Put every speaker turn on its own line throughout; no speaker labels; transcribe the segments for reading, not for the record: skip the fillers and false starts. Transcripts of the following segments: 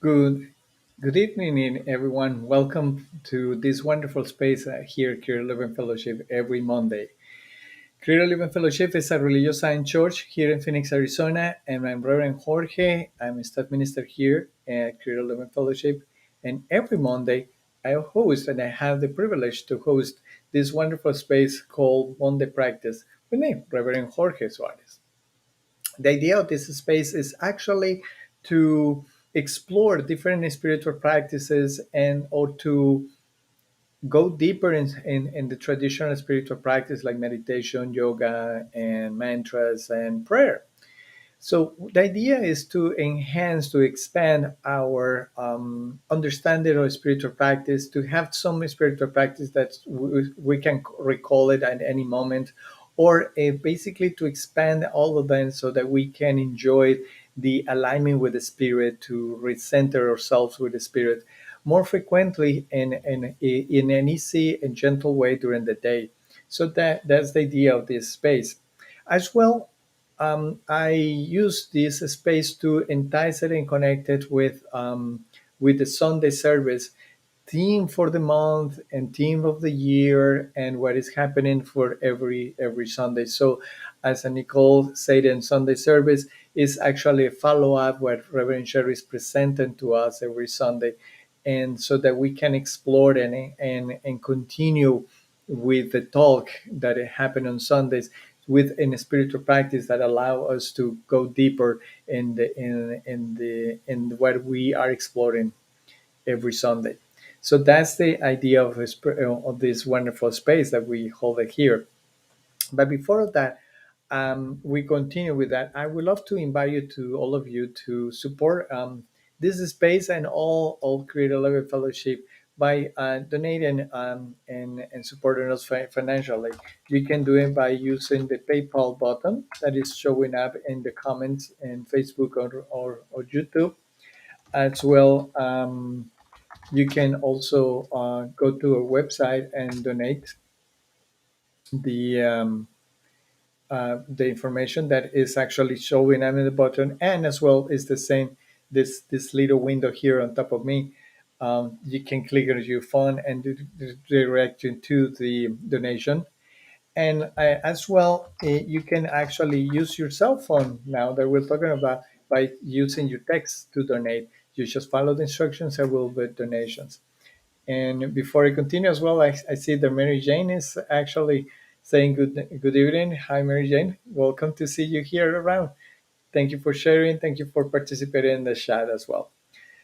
Good, good evening, everyone. Welcome to this wonderful space here at Creative Living Fellowship every Monday. Creative Living Fellowship is a religious science church here in Phoenix, Arizona, and I'm Reverend Jorge. I'm a staff minister here at Creative Living Fellowship, and every Monday I host and I have the privilege to host this wonderful space called Monday Practice with me, Reverend Jorge Suarez. The idea of this space is actually to explore different spiritual practices and or to go deeper in the traditional spiritual practice like meditation, yoga, and mantras and prayer. So the idea is to enhance, to expand our understanding of spiritual practice, to have some spiritual practice that we can recall it at any moment, or basically to expand all of them so that we can enjoy the alignment with the spirit, to recenter ourselves with the spirit more frequently and in an easy and gentle way during the day. So that's the idea of this space. As well, I use this space to entice it and connect it with the Sunday service theme for the month and theme of the year and what is happening for every Sunday. So, as Nicole said in Sunday service, is actually a follow up what Reverend Sherry is presenting to us every Sunday, and so that we can explore and continue with the talk that happened on Sundays with in a spiritual practice that allow us to go deeper in what we are exploring every Sunday. So that's the idea of this wonderful space that we hold it here. But before that, we continue with that. I would love to invite you to all of you to support this space and all Creative Level Fellowship by donating and supporting us financially. You can do it by using the PayPal button that is showing up in the comments in Facebook or YouTube. As well, you can also go to our website and donate the the information that is actually showing up in the button, and as well is the same this little window here on top of me. You can click on your phone and direct you to the donation. And as well, you can actually use your cell phone now that we're talking about by using your text to donate. You just follow the instructions and will be donations. And before I continue as well, I see that Mary Jane is actually saying good evening. Hi, Mary Jane. Welcome to see you here around. Thank you for sharing. Thank you for participating in the chat as well.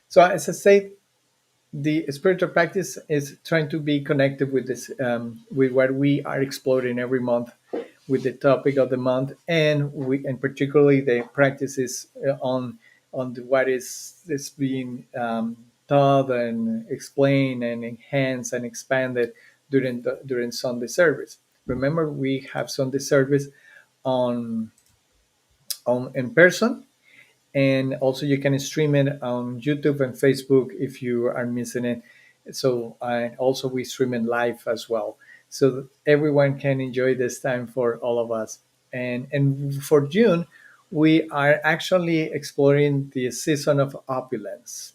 So as I said, the spiritual practice is trying to be connected with this, with what we are exploring every month, with the topic of the month, and particularly the practices what is being taught and explained and enhanced and expanded during Sunday service. Remember, we have Sunday service on in person, and also you can stream it on YouTube and Facebook if you are missing it. So also we stream it live as well, so that everyone can enjoy this time for all of us. And for June, we are actually exploring the season of opulence.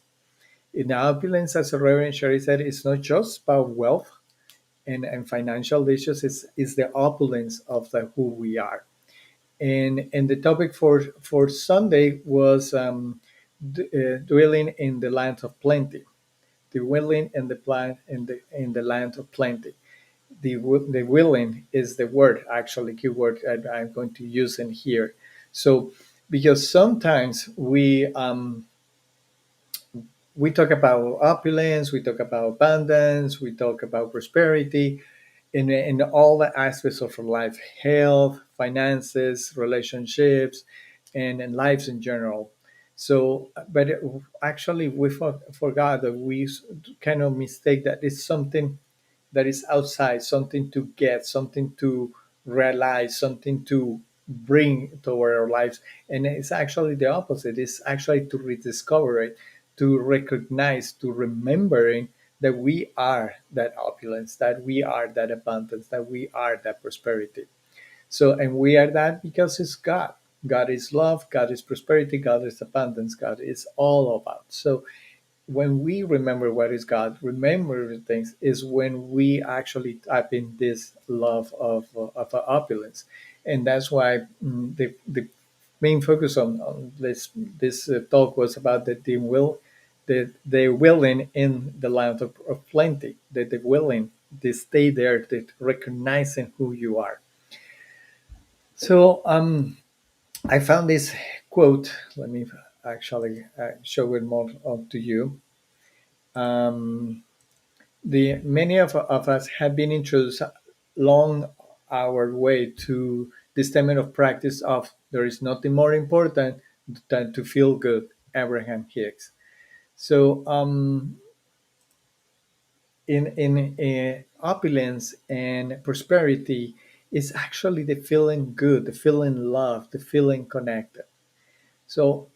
In opulence, as Reverend Sherry said, it's not just about wealth and financial issues. It's the opulence of who we are. And the topic for Sunday was dwelling in the land of plenty, dwelling in the plan in the land of plenty. The willing is the word, actually keyword I'm going to use in here. So because sometimes we talk about opulence, we talk about abundance, we talk about prosperity, in all the aspects of our life, health, finances, relationships, and in lives in general. So but actually we forgot that we kind of mistake that it's something that is outside, something to get, something to realize, something to bring toward our lives. And it's actually the opposite. It's actually to rediscover it, to recognize, to remembering that we are that opulence, that we are that abundance, that we are that prosperity. So, and we are that because it's God. God is love, God is prosperity, God is abundance, God is all about. So, when we remember what is God, remember things, is when we actually tap in this love of opulence, and that's why the main focus on this talk was about the willing in the land of plenty, the willing to stay there, the recognizing who you are. So I found this quote. Let me actually show it more to you. Um, the many of us have been introduced along our way to this statement of practice of there is nothing more important than to feel good. Abraham Hicks. So in opulence and prosperity is actually the feeling good, the feeling loved, the feeling connected. So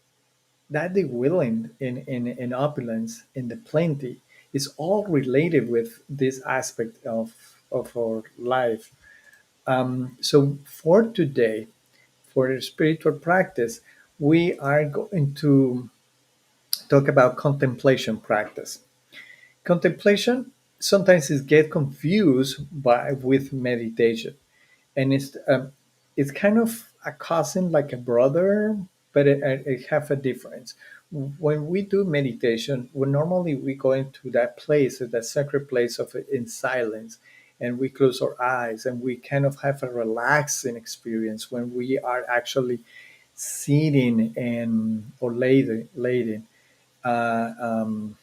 that the willing in opulence, in the plenty, is all related with this aspect of our life. So for today, for the spiritual practice, we are going to talk about contemplation practice. Contemplation sometimes is get confused by with meditation, and it's kind of a cousin, like a brother, but it have a difference. When we do meditation, when normally we go into that place, that sacred place of in silence, and we close our eyes and we kind of have a relaxing experience when we are actually sitting and or laid uh, um,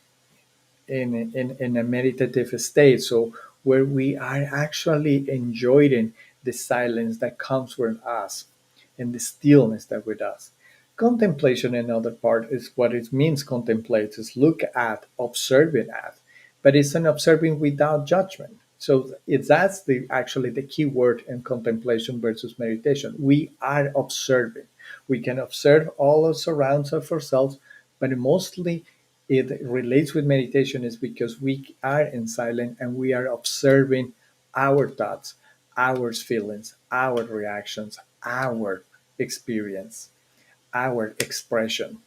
in a meditative state. So where we are actually enjoying the silence that comes with us and the stillness that with us. Contemplation, another part, is what it means. Contemplate is look at, observing at, but it's an observing without judgment. So it's that's the actually the key word in contemplation versus meditation. We are observing. We can observe all the surrounds of ourselves, but mostly it relates with meditation is because we are in silence and we are observing our thoughts, our feelings, our reactions, our experience, our expression.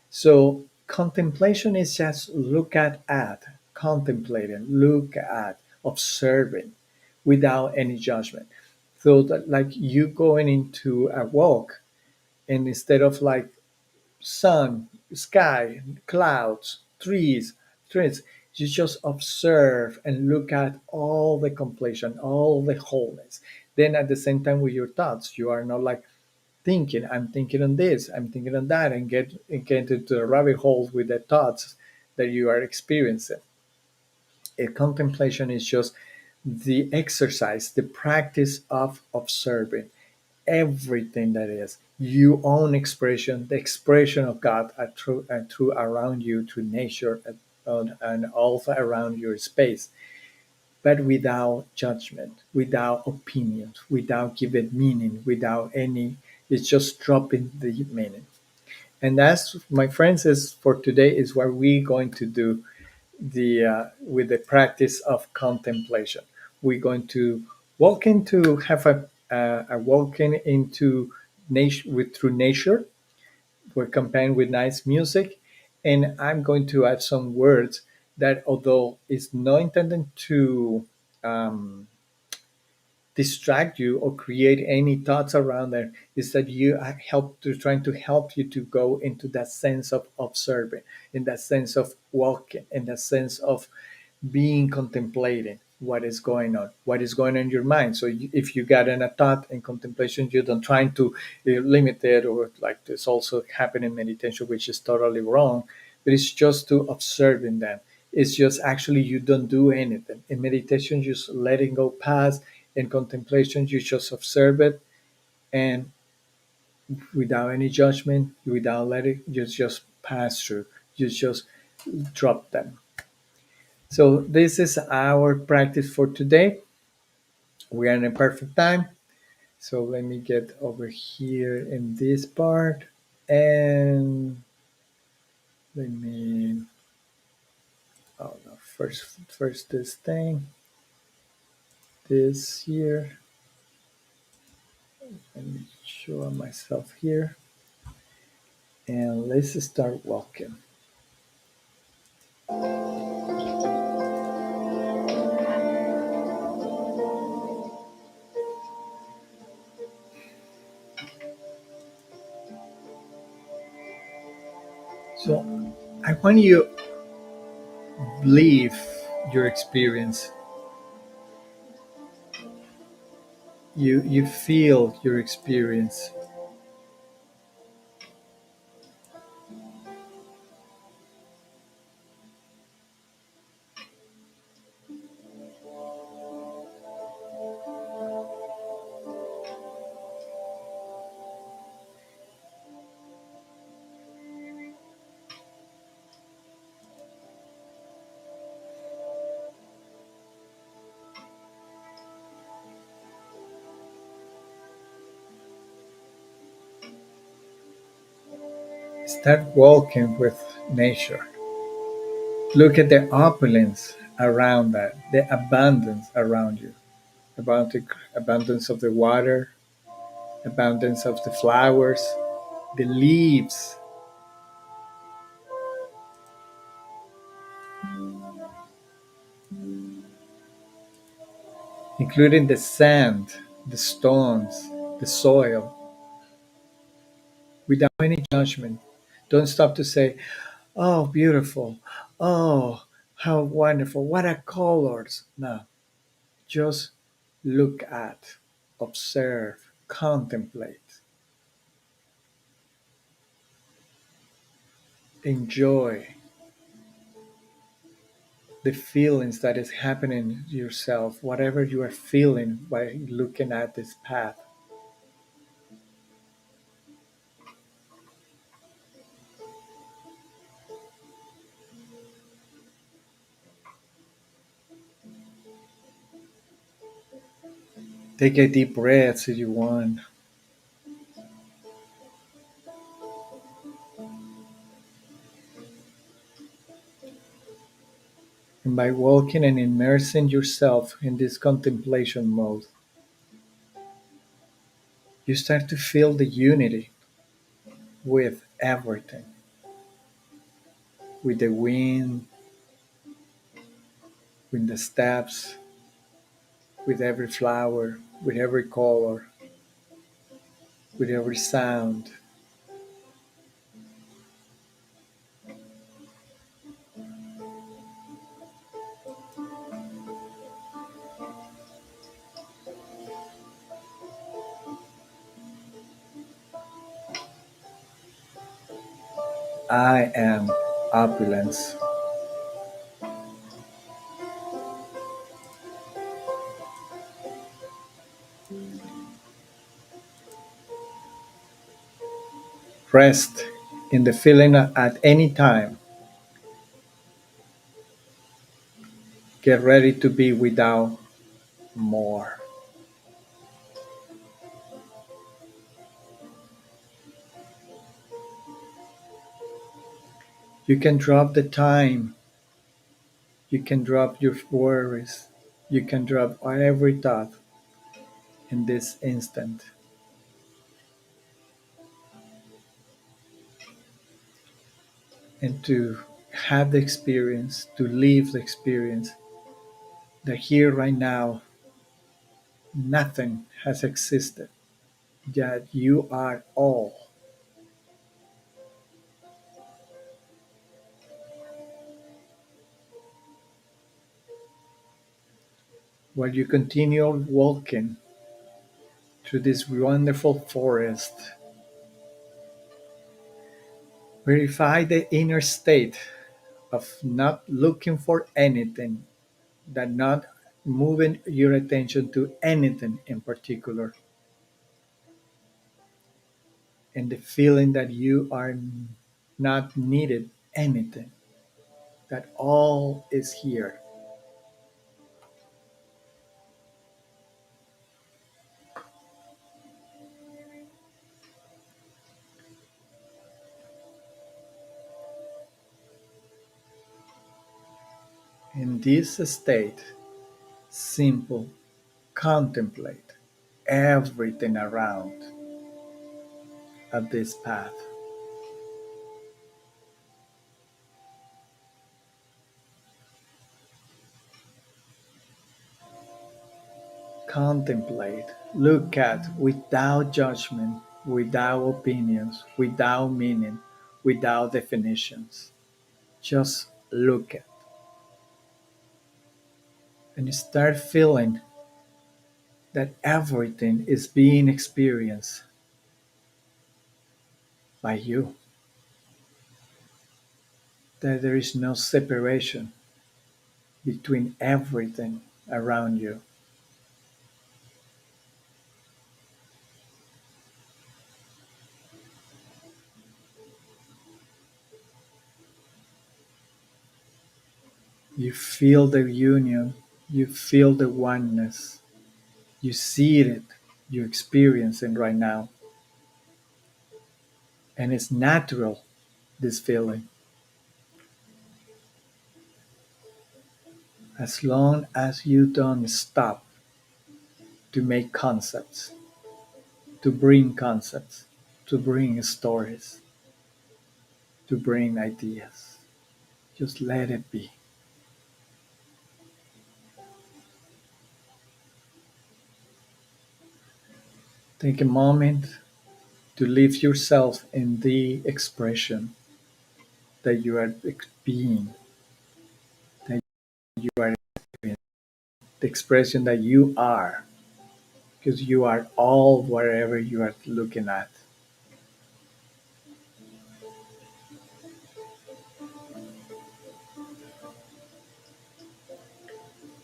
So contemplation is just look at, contemplating, look at, observing without any judgment. So that like you going into a walk and instead of like sun, sky, clouds, trees. You just observe and look at all the completion, all the wholeness. Then at the same time with your thoughts, you are not like thinking, I'm thinking on this, I'm thinking on that, and get into the rabbit holes with the thoughts that you are experiencing. A contemplation is just the exercise, the practice of observing everything that is your own expression, the expression of God through around you, through nature, and also around your space, but without judgment, without opinions, without giving meaning, without any. It's just dropping the meaning. And that's, my friends, is for today is what we're going to do the with the practice of contemplation. We're going to walk into have a walking into nature with through nature. We're combined with nice music, and I'm going to add some words that, although it's not intended to um, distract you or create any thoughts around there, is that you help to trying to help you to go into that sense of observing, in that sense of walking, in that sense of being contemplating what is going on in your mind. So if you got in a thought in contemplation, you don't trying to limit it, or like this also happen in meditation, which is totally wrong. But it's just to observing them. It's just actually you don't do anything in meditation. Just letting go pass. In contemplation, you just observe it, and without any judgment, without letting, you just pass through. You just drop them. So this is our practice for today. We are in a perfect time. So let me get over here in this part, and let me oh no, first this thing, this here. Let me show myself here, and let's start walking. So I want you live your experience. You feel your experience. Start walking with nature. Look at the opulence around that, the abundance around you, about the abundance of the water, abundance of the flowers, the leaves, including the sand, the stones, the soil, without any judgment. Don't stop to say, "Oh, beautiful. Oh, how wonderful. What a colors." No, just look at, observe, contemplate, enjoy the feelings that is happening to yourself, whatever you are feeling by looking at this path. Take a deep breath if you want. And by walking and immersing yourself in this contemplation mode, you start to feel the unity with everything, with the wind, with the steps, with every flower, with every color, with every sound. I am opulence. Rest in the feeling at any time. Get ready to be without more. You can drop the time. You can drop your worries. You can drop every thought in this instant and to have the experience, to live the experience that here right now nothing has existed, that you are all. While you continue walking through this wonderful forest, verify the inner state of not looking for anything, that not moving your attention to anything in particular, and the feeling that you are not needed anything, that all is here. In this state, simple, contemplate everything around at this path. Contemplate, look at without judgment, without opinions, without meaning, without definitions. Just look at and you start feeling that everything is being experienced by you, that there is no separation between everything around you. You feel the union, you feel the oneness, you see it, you experience it right now. And it's natural, this feeling, as long as you don't stop to make concepts, to bring concepts, to bring stories, to bring ideas. Just let it be. Take a moment to leave yourself in the expression that you are being, that you are experiencing, the expression that you are, because you are all wherever you are looking at.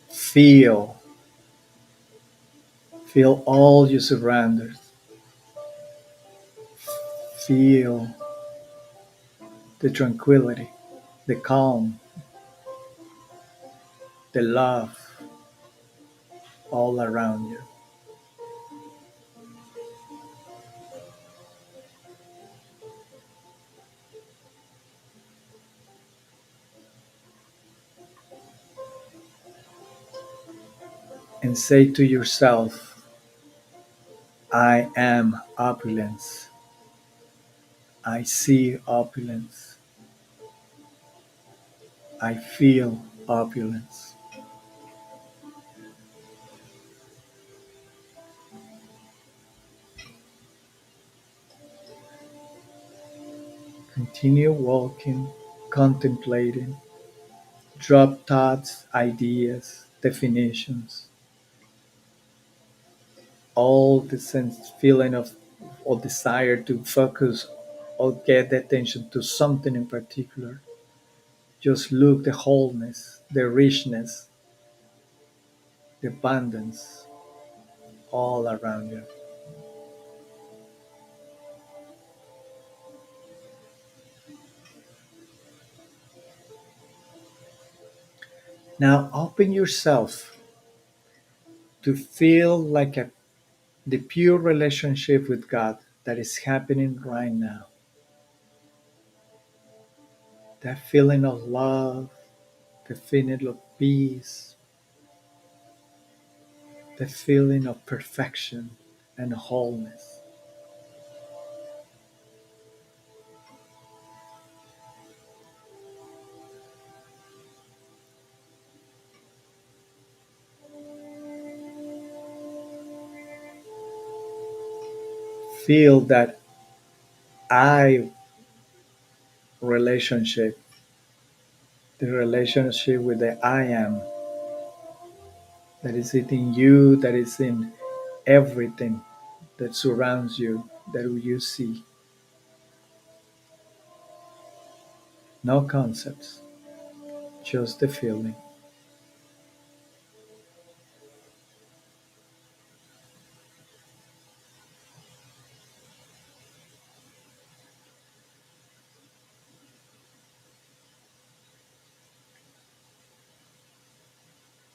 Feel, feel all your surroundings. Feel the tranquility, the calm, the love all around you. And say to yourself, I am opulence. I see opulence. I feel opulence. Continue walking, contemplating, drop thoughts, ideas, definitions, all the sense feeling of or desire to focus or get attention to something in particular. Just look the wholeness, the richness, the abundance all around you. Now open yourself to feel like the pure relationship with God that is happening right now. That feeling of love, the feeling of peace, the feeling of perfection and wholeness. Feel that I relationship, the relationship with the I am that is in you, that is in everything that surrounds you, that you see. No concepts, just the feeling.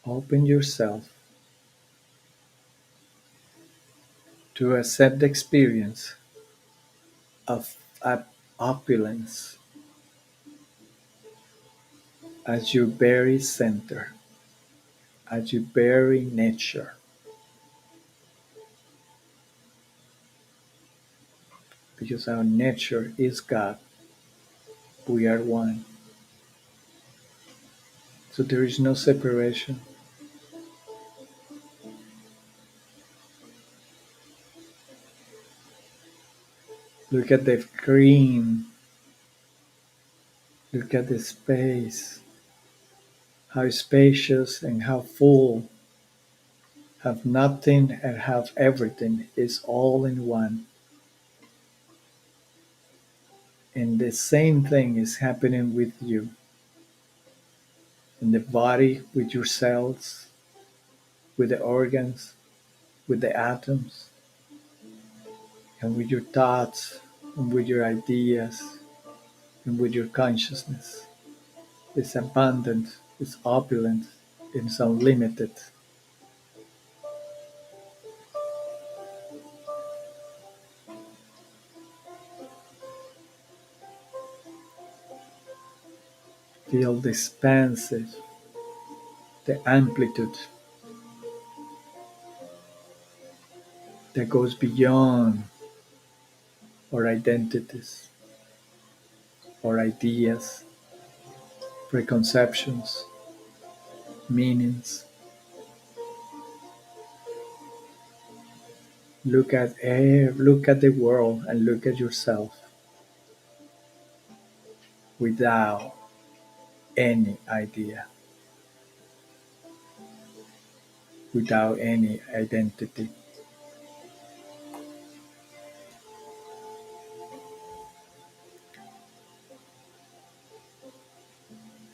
Open yourself to accept the experience of opulence as your very center, as your very nature, because our nature is God. We are one. So there is no separation. Look at the green Look at the space, how spacious and how full, have nothing and have everything is all in one. And the same thing is happening with you in the body, with your cells, with the organs, with the atoms, and with your thoughts, and with your ideas, and with your consciousness. It's abundant, it's opulent, it's unlimited. Feel the expansive, the amplitude that goes beyond our identities, our ideas, preconceptions, meanings. Look at the world and look at yourself without any idea, without any identity.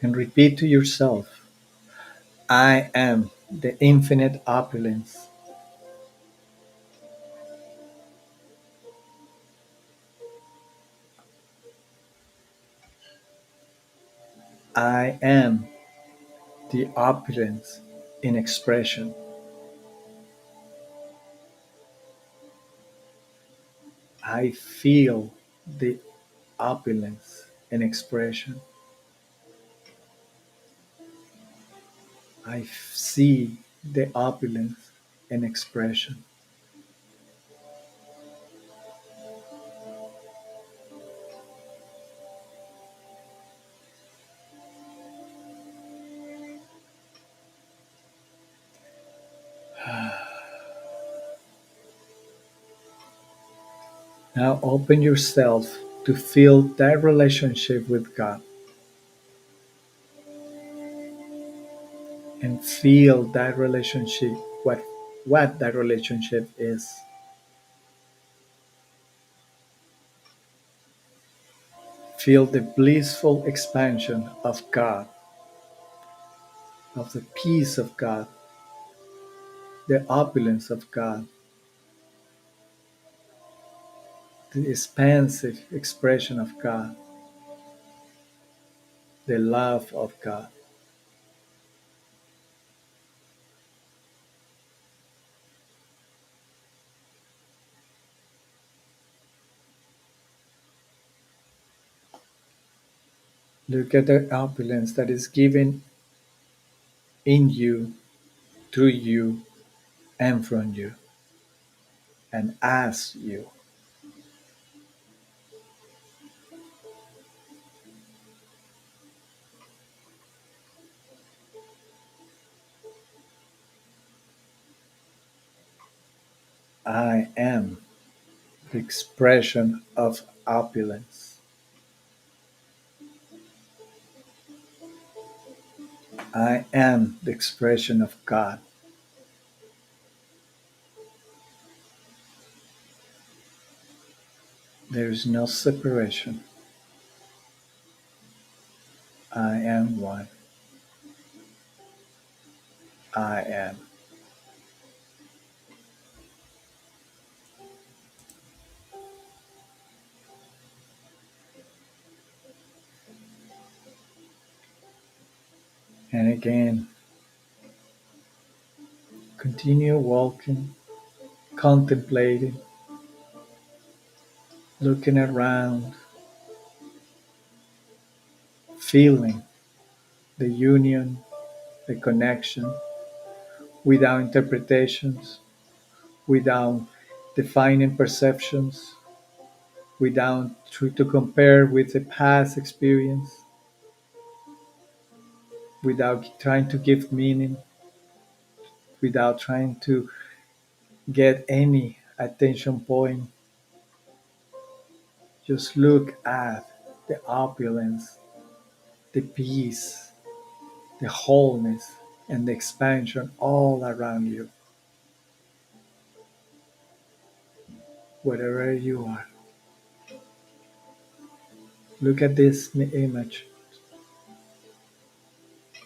And repeat to yourself, I am the infinite opulence. I am the opulence in expression. I feel the opulence in expression. I see the opulence in expression. Now open yourself to feel that relationship with God and feel that relationship, what that relationship is. Feel the blissful expansion of God, of the peace of God, the opulence of God, the expansive expression of God, the love of God. Look at the opulence that is given in you, through you, and from you, and as you. I am the expression of opulence. I am the expression of God. There is no separation. I am one. I am. And again, continue walking, contemplating, looking around, feeling the union, the connection, without interpretations, without defining perceptions, without to compare with the past experience, without trying to give meaning, without trying to get any attention point. Just look at the opulence the peace, the wholeness, and the expansion all around you, wherever you are. Look at this image,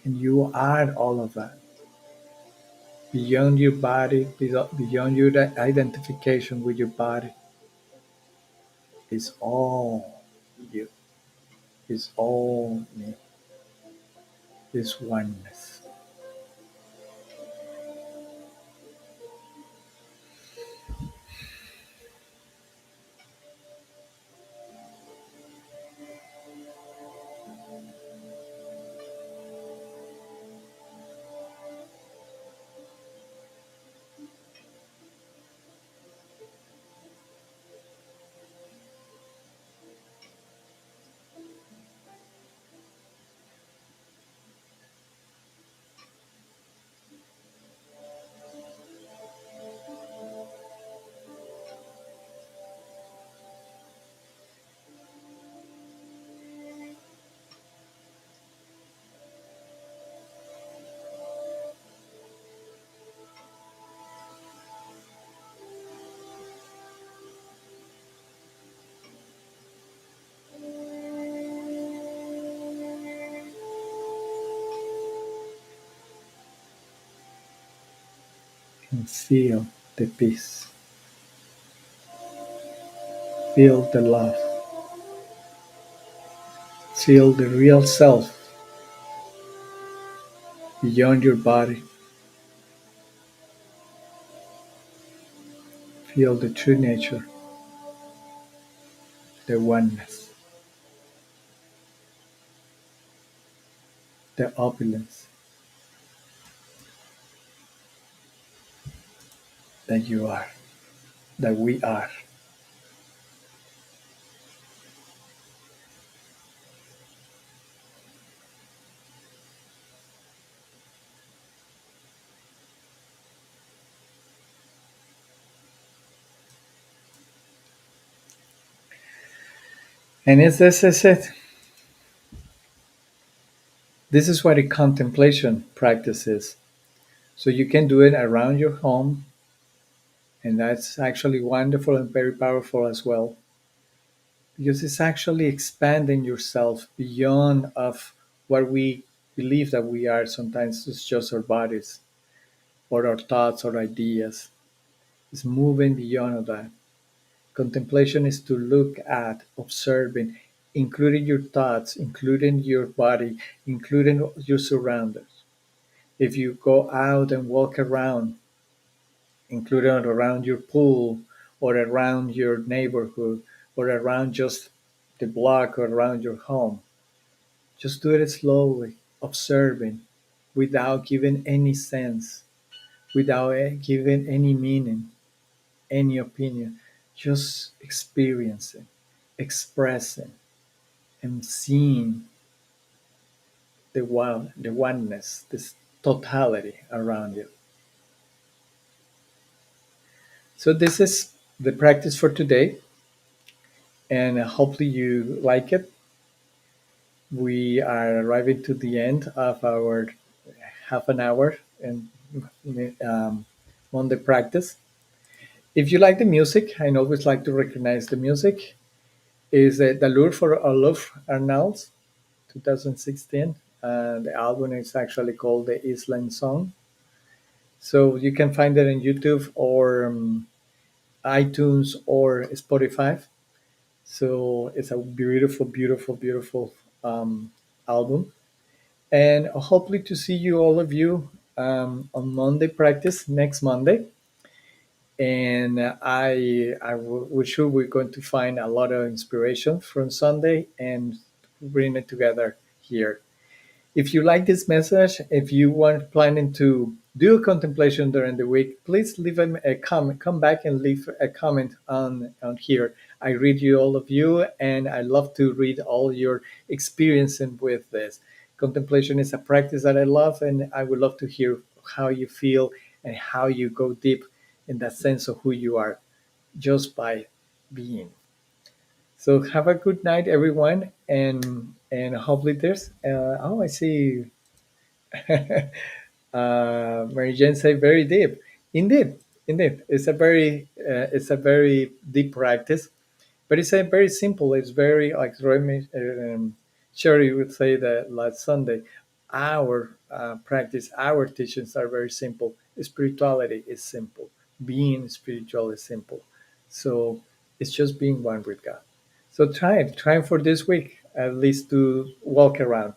and you are all of that. Beyond your body, beyond your identification with your body, is all you, is all me, is oneness. And feel the peace, feel the love, feel the real self beyond your body, feel the true nature, the oneness, the opulence that you are, that we are. And as this is it. This is what a contemplation practice is. So you can do it around your home, and that's actually wonderful and very powerful as well, because it's actually expanding yourself beyond of what we believe that we are. Sometimes it's just our bodies or our thoughts or ideas. It's moving beyond of that. Contemplation is to look at, observing, including your thoughts, including your body, including your surroundings. If you go out and walk around, including around your pool or around your neighborhood or around just the block or around your home, just do it slowly, observing, without giving any sense, without giving any meaning, any opinion, just experiencing, expressing, and seeing the oneness, this totality around you. So this is the practice for today, and hopefully you like it. We are arriving to the end of our half an hour and um, Monday practice. If you like the music, I always like to recognize the music. Is the Lure for Oluf Arnalds, 2016. The album is actually called the Island Song. So you can find it on YouTube or iTunes or Spotify. So it's a beautiful, beautiful, beautiful album. And hopefully to see you, all of you, on Monday practice next Monday. And we're sure we're going to find a lot of inspiration from Sunday and bring it together here. If you like this message, if you want planning to do a contemplation during the week, please leave a comment. Come back and leave a comment on here. I read you, all of you, and I love to read all your experiences with this. Contemplation is a practice that I love, and I would love to hear how you feel and how you go deep in that sense of who you are just by being. So have a good night, everyone, and hopefully there's. Oh, I see. Mary Jane say very deep. Indeed, indeed, it's a very deep practice, but it's a very simple. It's very like Remy, Sherry would say that last Sunday. Our practice, our teachings are very simple. Spirituality is simple. Being spiritual is simple. So it's just being one with God. So try for this week at least to walk around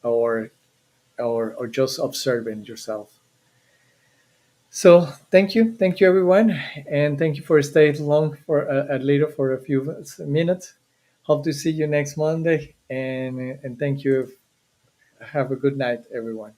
or or just observing yourself. So thank you everyone, and thank you for staying long for a little for a few minutes. Hope to see you next Monday, and thank you. Have a good night, everyone.